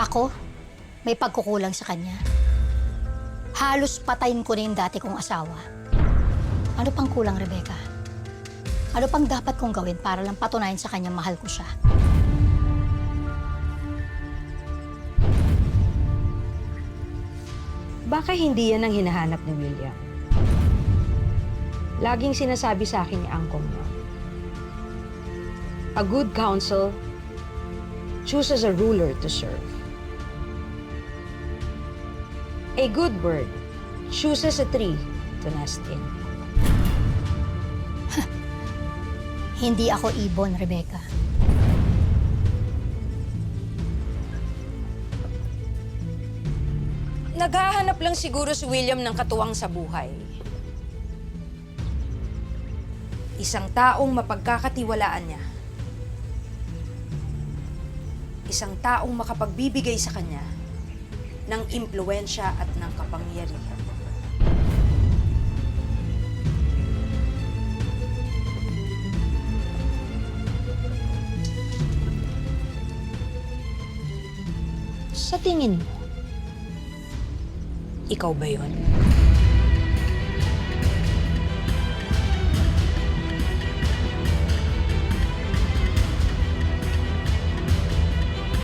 Ako, may pagkukulang sa kanya. Halos patayin ko na yung dati kong asawa. Ano pang kulang, Rebecca? Ano pang dapat kong gawin para lang patunayan sa kanya mahal ko siya? Baka hindi yan ang hinahanap ni William. Laging sinasabi sa akin ni Angkong niya, a good counsel chooses a ruler to serve. A good bird chooses a tree to nest in. Hindi ako ibon, Rebecca. Naghahanap lang siguro si William ng katuwang sa buhay. Isang taong mapagkakatiwalaan niya. Isang taong makapagbibigay sa kanya ng impluwensya at ng kapangyarihan. Sa tingin mo, ikaw ba yun?